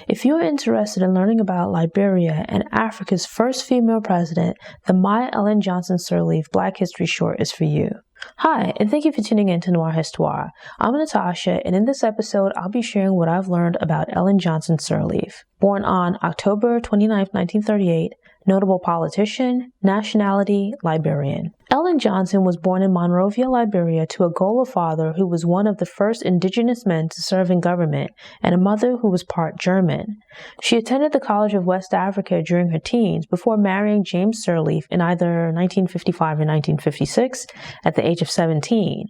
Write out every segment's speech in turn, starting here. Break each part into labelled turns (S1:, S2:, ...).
S1: If you're interested in learning about Liberia and Africa's first female president, the My Ellen Johnson Sirleaf Black History Short is for you. Hi, and thank you for tuning in to Noir Histoire. I'm Natasha, and in this episode, I'll be sharing what I've learned about Ellen Johnson Sirleaf. Born on October 29, 1938, notable politician, nationality, Liberian. Ellen Johnson was born in Monrovia, Liberia, to a Gola father who was one of the first indigenous men to serve in government and a mother who was part German. She attended the College of West Africa during her teens before marrying James Sirleaf in either 1955 or 1956 at the age of 17.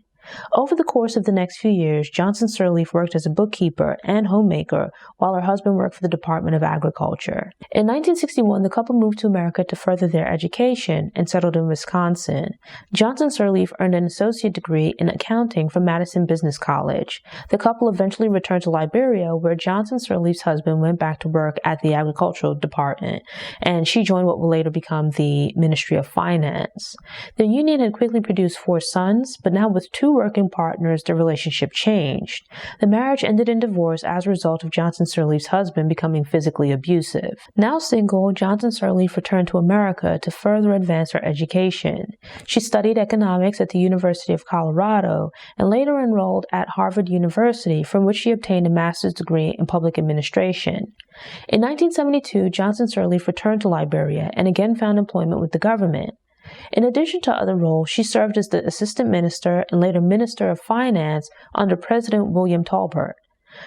S1: Over the course of the next few years, Johnson Sirleaf worked as a bookkeeper and homemaker while her husband worked for the Department of Agriculture. In 1961, the couple moved to America to further their education and settled in Wisconsin. Johnson Sirleaf earned an associate degree in accounting from Madison Business College. The couple eventually returned to Liberia, where Johnson Sirleaf's husband went back to work at the Agricultural Department, and she joined what will later become the Ministry of Finance. Their union had quickly produced 4 sons, but now with 2 working partners, the relationship changed. The marriage ended in divorce as a result of Johnson Sirleaf's husband becoming physically abusive. Now single, Johnson Sirleaf returned to America to further advance her education. She studied economics at the University of Colorado and later enrolled at Harvard University, from which she obtained a master's degree in public administration. In 1972, Johnson Sirleaf returned to Liberia and again found employment with the government. In addition to other roles, she served as the Assistant Minister and later Minister of Finance under President William Tolbert.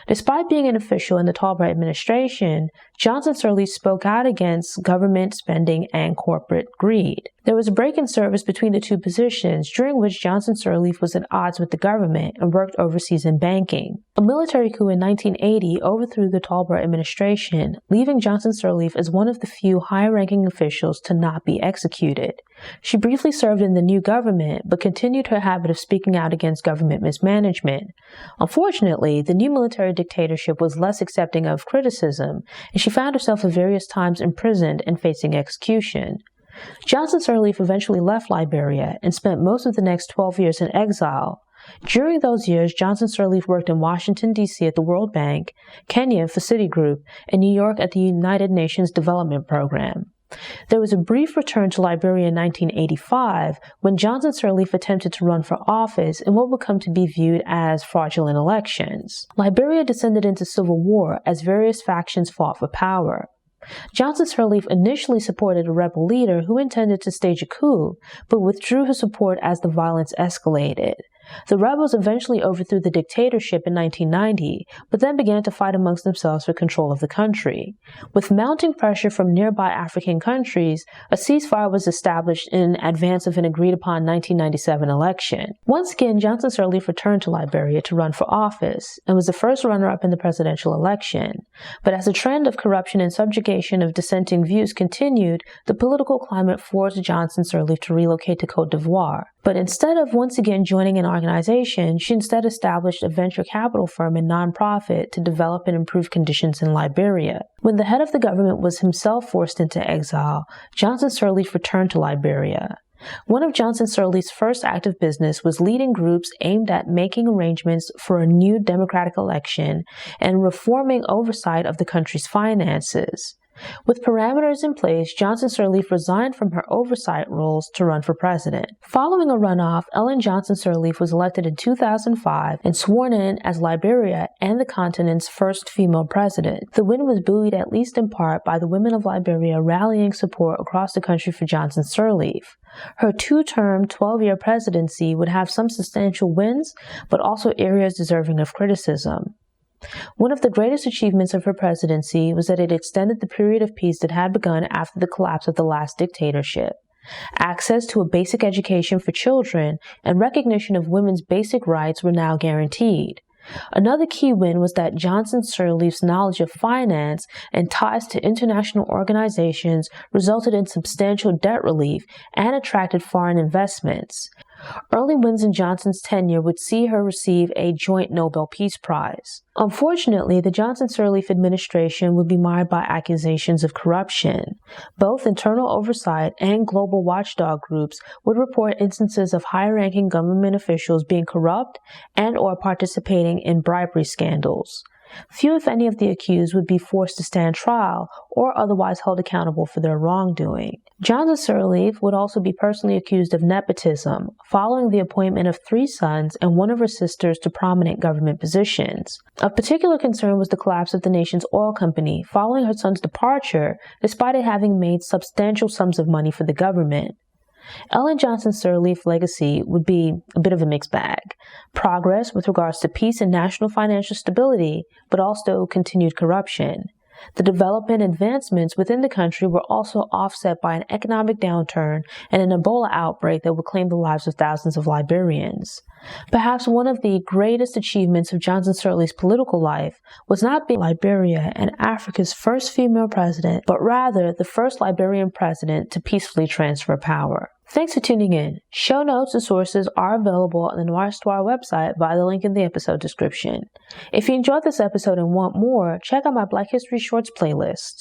S1: Despite being an official in the Tolbert administration, Johnson Sirleaf spoke out against government spending and corporate greed. There was a break in service between the two positions, during which Johnson Sirleaf was at odds with the government and worked overseas in banking. A military coup in 1980 overthrew the Tolbert administration, leaving Johnson Sirleaf as one of the few high-ranking officials to not be executed. She briefly served in the new government, but continued her habit of speaking out against government mismanagement. Unfortunately, the new military dictatorship was less accepting of criticism, and she found herself at various times imprisoned and facing execution. Johnson Sirleaf eventually left Liberia and spent most of the next 12 years in exile. During those years, Johnson Sirleaf worked in Washington, D.C. at the World Bank, Kenya for Citigroup, and New York at the United Nations Development Program. There was a brief return to Liberia in 1985 when Johnson Sirleaf attempted to run for office in what would come to be viewed as fraudulent elections. Liberia descended into civil war as various factions fought for power. Johnson Sirleaf initially supported a rebel leader who intended to stage a coup, but withdrew his support as the violence escalated. The rebels eventually overthrew the dictatorship in 1990, but then began to fight amongst themselves for control of the country. With mounting pressure from nearby African countries, a ceasefire was established in advance of an agreed-upon 1997 election. Once again, Johnson Sirleaf returned to Liberia to run for office, and was the first runner-up in the presidential election. But as a trend of corruption and subjugation of dissenting views continued, the political climate forced Johnson Sirleaf to relocate to Côte d'Ivoire. But instead of once again joining an organization, she instead established a venture capital firm and nonprofit to develop and improve conditions in Liberia. When the head of the government was himself forced into exile, Johnson Sirleaf returned to Liberia. One of Johnson Sirleaf's first active business was leading groups aimed at making arrangements for a new democratic election and reforming oversight of the country's finances. With parameters in place, Johnson Sirleaf resigned from her oversight roles to run for president. Following a runoff, Ellen Johnson Sirleaf was elected in 2005 and sworn in as Liberia and the continent's first female president. The win was buoyed at least in part by the women of Liberia rallying support across the country for Johnson Sirleaf. Her 2-term, 12-year presidency would have some substantial wins, but also areas deserving of criticism. One of the greatest achievements of her presidency was that it extended the period of peace that had begun after the collapse of the last dictatorship. Access to a basic education for children and recognition of women's basic rights were now guaranteed. Another key win was that Johnson Sirleaf's knowledge of finance and ties to international organizations resulted in substantial debt relief and attracted foreign investments. Early wins in Johnson's tenure would see her receive a joint Nobel Peace Prize. Unfortunately, the Johnson Sirleaf administration would be marred by accusations of corruption. Both internal oversight and global watchdog groups would report instances of high-ranking government officials being corrupt and/or participating in bribery scandals. Few, if any, of the accused would be forced to stand trial or otherwise held accountable for their wrongdoing. Johnson Sirleaf would also be personally accused of nepotism, following the appointment of 3 sons and one of her sisters to prominent government positions. Of particular concern was the collapse of the nation's oil company following her son's departure, despite it having made substantial sums of money for the government. Ellen Johnson Sirleaf's legacy would be a bit of a mixed bag. Progress with regards to peace and national financial stability, but also continued corruption. The development and advancements within the country were also offset by an economic downturn and an Ebola outbreak that would claim the lives of thousands of Liberians. Perhaps one of the greatest achievements of Johnson Sirleaf's political life was not being Liberia and Africa's first female president, but rather the first Liberian president to peacefully transfer power. Thanks for tuning in. Show notes and sources are available on the Noir Histoire website via the link in the episode description. If you enjoyed this episode and want more, check out my Black History Shorts playlist.